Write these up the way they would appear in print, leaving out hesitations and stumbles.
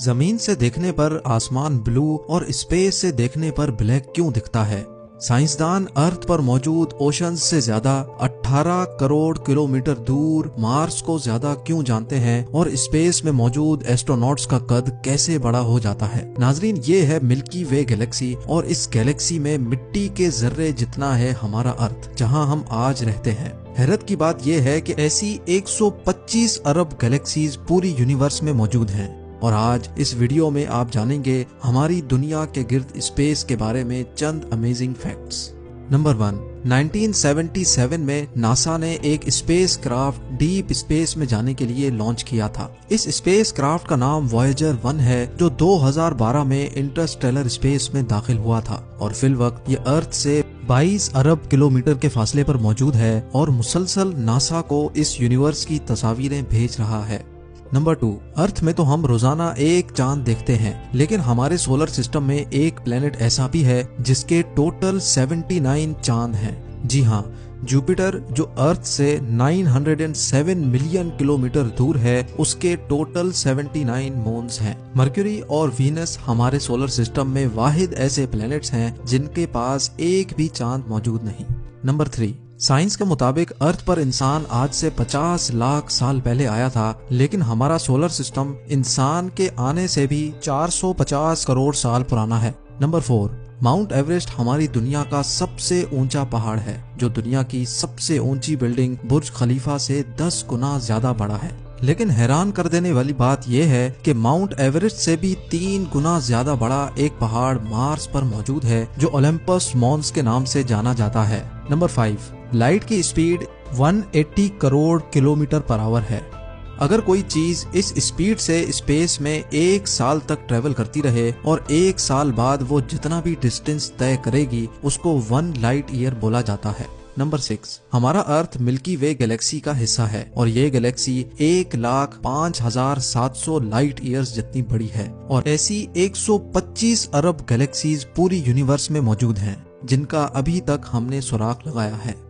जमीन से देखने पर आसमान ब्लू और स्पेस से देखने पर ब्लैक क्यों दिखता है? साइंसदान अर्थ पर मौजूद ओशंस से ज्यादा 18 करोड़ किलोमीटर दूर मार्स को ज्यादा क्यों जानते हैं और स्पेस में मौजूद एस्ट्रोनॉट्स का कद कैसे बड़ा हो जाता है? नाजरीन, ये है मिल्की वे गैलेक्सी और इस गैलेक्सी में मिट्टी के जर्रे जितना है हमारा अर्थ, जहां हम आज रहते हैं। हैरत की बात यह है कि ऐसी 125 अरब गैलेक्सीज पूरी यूनिवर्स में मौजूद हैं और आज इस वीडियो में आप जानेंगे हमारी दुनिया के गिर्द स्पेस के बारे में चंद अमेजिंग फैक्ट्स। नंबर 1, 1977 में नासा ने एक स्पेस क्राफ्ट डीप स्पेस में जाने के लिए लॉन्च किया था। इस स्पेस क्राफ्ट का नाम वॉयेजर 1 है, जो 2012 में इंटरस्टेलर स्पेस में दाखिल हुआ था और फिलवक्त ये अर्थ से 22 अरब किलोमीटर के फासले पर मौजूद है और मुसलसल नासा को इस यूनिवर्स की तस्वीरें भेज रहा है। नंबर 2, अर्थ में तो हम रोजाना एक चांद देखते हैं, लेकिन हमारे सोलर सिस्टम में एक प्लेनेट ऐसा भी है जिसके टोटल 79 चांद हैं। जी हाँ, जुपिटर जो अर्थ से 907 मिलियन किलोमीटर दूर है, उसके टोटल 79 मून्स हैं। मर्क्यूरी और वीनस हमारे सोलर सिस्टम में वाहिद ऐसे प्लैनेट्स हैं जिनके पास एक भी चांद मौजूद नहीं। नंबर 3, साइंस के मुताबिक अर्थ पर इंसान आज से 50 लाख साल पहले आया था, लेकिन हमारा सोलर सिस्टम इंसान के आने से भी 450 करोड़ साल पुराना है। नंबर 4, माउंट एवरेस्ट हमारी दुनिया का सबसे ऊंचा पहाड़ है, जो दुनिया की सबसे ऊंची बिल्डिंग बुर्ज खलीफा से 10 गुना ज्यादा बड़ा है। लेकिन हैरान कर देने वाली बात यह है कि माउंट एवरेस्ट से भी 3 गुना ज्यादा बड़ा एक पहाड़ मार्स पर मौजूद है, जो ओलंपस मॉन्स के नाम से जाना जाता है। नंबर 5, लाइट की speed 180 crore kilometre per hour है। अगर कोई चीज इस स्पीड से स्पेस में 1 साल तक ट्रेवल करती रहे और 1 साल बाद वो जितना भी डिस्टेंस तय करेगी, उसको 1 लाइट ईयर बोला जाता है। नंबर 6, हमारा अर्थ मिल्की वे गैलेक्सी का हिस्सा है और ये गैलेक्सी 1,05,700 लाइट ईयर्स जितनी बड़ी है और ऐसी 125 अरब गैलेक्सीज पूरी यूनिवर्स में मौजूद हैं, जिनका अभी तक हमने सुराग लगाया है।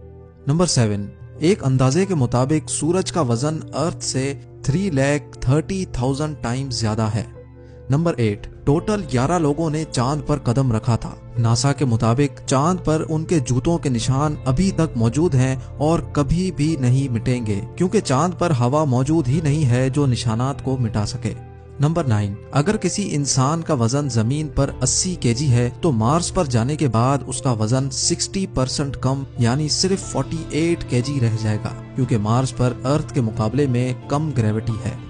नंबर 7, एक अंदाजे के मुताबिक सूरज का वजन अर्थ से 3,30,000 टाइम्स ज्यादा है। नंबर 8, टोटल 11 लोगों ने चांद पर कदम रखा था। नासा के मुताबिक चांद पर उनके जूतों के निशान अभी तक मौजूद हैं और कभी भी नहीं मिटेंगे, क्योंकि चांद पर हवा मौजूद ही नहीं है जो निशानात को मिटा सके। नंबर 9, अगर किसी इंसान का वजन जमीन पर 80 केजी है तो मार्स पर जाने के बाद उसका वजन 60% कम यानी सिर्फ 48 केजी रह जाएगा, क्योंकि मार्स पर अर्थ के मुकाबले में कम ग्रेविटी है।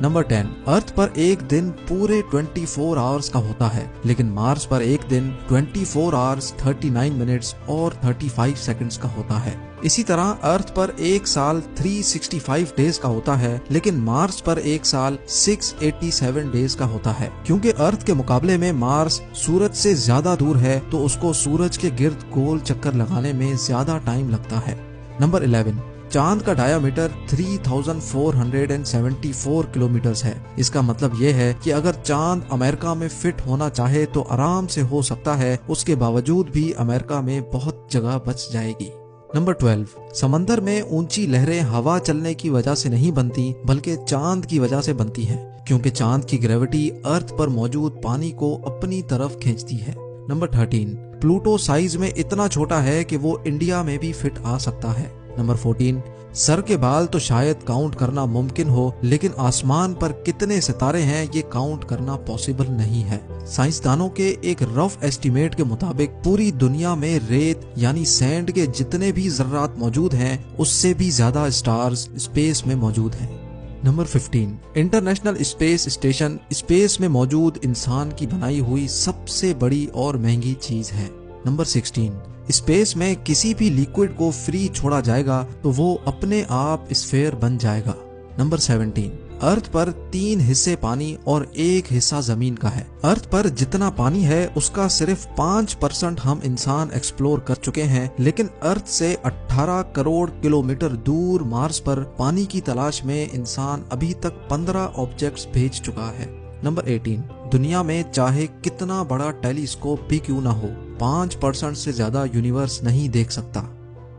नंबर 10, अर्थ पर एक दिन पूरे 24 आवर्स का होता है, लेकिन मार्स पर एक दिन 24 आवर्स 39 मिनट्स और 35 सेकंड्स का होता है। इसी तरह अर्थ पर एक साल 365 डेज का होता है, लेकिन मार्स पर एक साल 687 डेज का होता है। क्योंकि अर्थ के मुकाबले में मार्स सूरज से ज्यादा दूर है, तो उसको सूरज के गिर्द गोल चक्कर लगाने में ज्यादा टाइम लगता है। नंबर 11, चांद का डायामीटर 3,474 किलोमीटर्स है। इसका मतलब यह है कि अगर चांद अमेरिका में फिट होना चाहे तो आराम से हो सकता है, उसके बावजूद भी अमेरिका में बहुत जगह बच जाएगी। नंबर 12, समंदर में ऊंची लहरें हवा चलने की वजह से नहीं बनती, बल्कि चांद की वजह से बनती हैं, क्योंकि चांद की ग्रेविटी अर्थ पर मौजूद पानी को अपनी तरफ खींचती है। नंबर 13, प्लूटो साइज में इतना छोटा है कि वो इंडिया में भी फिट आ सकता है। नंबर 14, सर के बाल तो शायद काउंट करना मुमकिन हो, लेकिन आसमान पर कितने सितारे हैं ये काउंट करना पॉसिबल नहीं है। साइंसदानों के एक रफ एस्टिमेट के मुताबिक पूरी दुनिया में रेत यानी सैंड के जितने भी जर्रात मौजूद हैं, उससे भी ज्यादा स्टार्स स्पेस में मौजूद हैं। Number 15, international space station space में मौजूद इंसान की बनाई हुई सबसे बड़ी और महंगी चीज है। नंबर 16, स्पेस में किसी भी लिक्विड को फ्री छोड़ा जाएगा तो वो अपने आप स्फेयर बन जाएगा। नंबर 17, अर्थ पर 3 हिस्से पानी और 1 हिस्सा जमीन का है। अर्थ पर जितना पानी है उसका सिर्फ 5% हम इंसान एक्सप्लोर कर चुके हैं, लेकिन अर्थ से 18 करोड़ किलोमीटर दूर मार्स पर पानी की तलाश में इंसान अभी तक 15 ऑब्जेक्ट्स भेज चुका है। नंबर 18, दुनिया में चाहे कितना बड़ा टेलीस्कोप भी क्यों ना हो, 5% से ज्यादा यूनिवर्स नहीं देख सकता।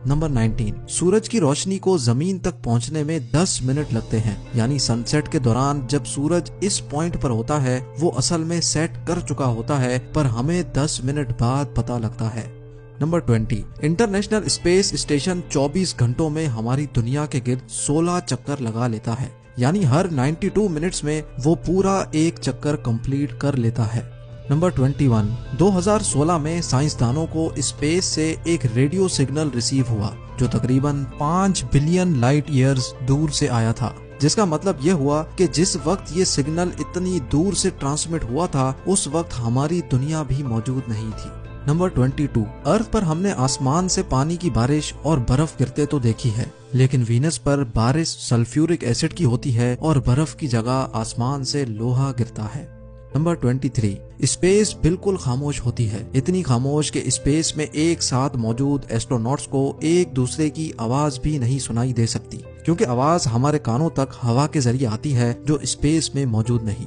नंबर 19, सूरज की रोशनी को जमीन तक पहुंचने में 10 मिनट लगते हैं, यानी सनसेट के दौरान जब सूरज इस पॉइंट पर होता है वो असल में सेट कर चुका होता है, पर हमें 10 मिनट बाद पता लगता है। नंबर 20, इंटरनेशनल स्पेस स्टेशन 24 घंटों में हमारी दुनिया के गिर्द 16 चक्कर लगा लेता है, यानी हर 92 मिनट्स में वो पूरा एक चक्कर कंप्लीट कर लेता है। नंबर 21, 2016 में साइंसदानों को स्पेस से एक रेडियो सिग्नल रिसीव हुआ जो तकरीबन 5 बिलियन लाइट ईयर्स दूर से आया था, जिसका मतलब यह हुआ कि जिस वक्त ये सिग्नल इतनी दूर से ट्रांसमिट हुआ था उस वक्त हमारी दुनिया भी मौजूद नहीं थी। नंबर 22, अर्थ पर हमने आसमान से पानी की बारिश और बर्फ गिरते तो देखी है, लेकिन वीनस पर बारिश सल्फ्यूरिक एसिड की होती है और बर्फ की जगह आसमान से लोहा गिरता है। नंबर 23, स्पेस बिल्कुल खामोश होती है, इतनी खामोश कि स्पेस में एक साथ मौजूद एस्ट्रोनॉट्स को एक दूसरे की आवाज भी नहीं सुनाई दे सकती, क्योंकि आवाज हमारे कानों तक हवा के जरिए आती है जो स्पेस में मौजूद नहीं।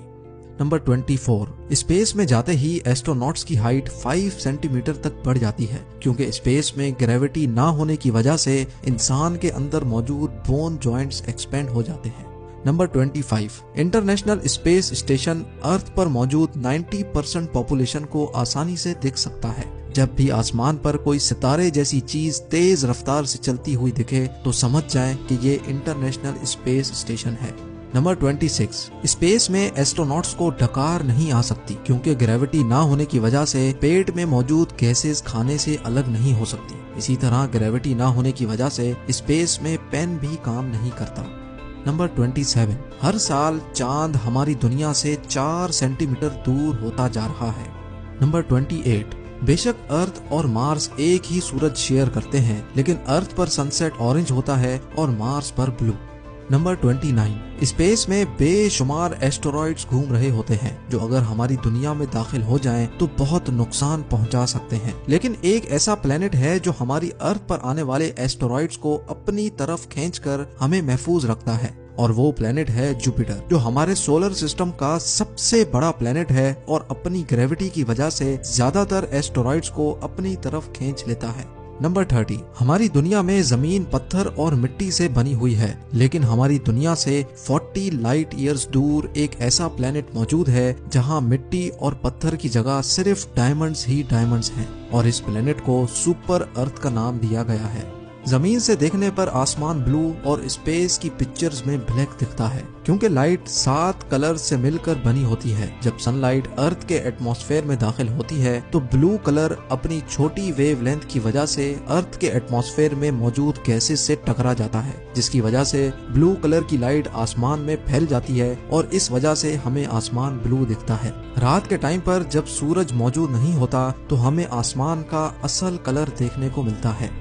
नंबर 24, स्पेस में जाते ही एस्ट्रोनॉट्स की हाइट 5 सेंटीमीटर तक बढ़ जाती है, क्योंकि स्पेस में ग्रेविटी ना होने की वजह से इंसान के अंदर मौजूद बोन जॉइंट्स एक्सपेंड हो जाते हैं। नंबर 25, इंटरनेशनल स्पेस स्टेशन अर्थ पर मौजूद 90% पॉपुलेशन को आसानी से देख सकता है। जब भी आसमान पर कोई सितारे जैसी चीज तेज रफ्तार से चलती हुई दिखे तो समझ जाएं कि ये इंटरनेशनल स्पेस स्टेशन है। नंबर 26, स्पेस में एस्ट्रोनॉट्स को डकार नहीं आ सकती, क्योंकि ग्रेविटी ना होने की वजह से पेट में मौजूद गैसेस खाने से अलग नहीं हो सकती। इसी तरह ग्रेविटी ना होने की वजह से स्पेस में पेन भी काम नहीं करता। नंबर 27, हर साल चांद हमारी दुनिया से 4 सेंटीमीटर दूर होता जा रहा है। नंबर 28, बेशक अर्थ और मार्स एक ही सूरज शेयर करते हैं, लेकिन अर्थ पर सनसेट ऑरेंज होता है और मार्स पर ब्लू। नंबर 29, स्पेस में बेशुमार एस्टेरॉइड्स घूम रहे होते हैं जो अगर हमारी दुनिया में दाखिल हो जाएं तो बहुत नुकसान पहुंचा सकते हैं, लेकिन एक ऐसा प्लेनेट है जो हमारी अर्थ पर आने वाले एस्टेरॉइड्स को अपनी तरफ खींचकर हमें महफूज रखता है, और वो प्लेनेट है जुपिटर, जो हमारे सोलर सिस्टम का सबसे बड़ा प्लेनेट है और अपनी ग्रेविटी की वजह से ज्यादातर एस्टेरॉइड्स को अपनी तरफ खींच लेता है। नंबर 30, हमारी दुनिया में जमीन पत्थर और मिट्टी से बनी हुई है, लेकिन हमारी दुनिया से 40 लाइट ईयर्स दूर एक ऐसा प्लेनेट मौजूद है जहां मिट्टी और पत्थर की जगह सिर्फ डायमंड्स ही डायमंड्स हैं, और इस प्लेनेट को सुपर अर्थ का नाम दिया गया है। जमीन से देखने पर आसमान ब्लू और स्पेस की पिक्चर्स में ब्लैक दिखता है, क्योंकि लाइट 7 कलर से मिलकर बनी होती है। जब सनलाइट अर्थ के एटमॉस्फेयर में दाखिल होती है तो ब्लू कलर अपनी छोटी वेवलेंथ की वजह से अर्थ के एटमॉस्फेयर में मौजूद गैसेस से टकरा जाता है, जिसकी वजह से ब्लू कलर की लाइट आसमान में फैल जाती है और इस वजह से हमें आसमान ब्लू दिखता है। रात के टाइम पर जब सूरज मौजूद नहीं होता तो हमें आसमान का असल कलर देखने को मिलता है।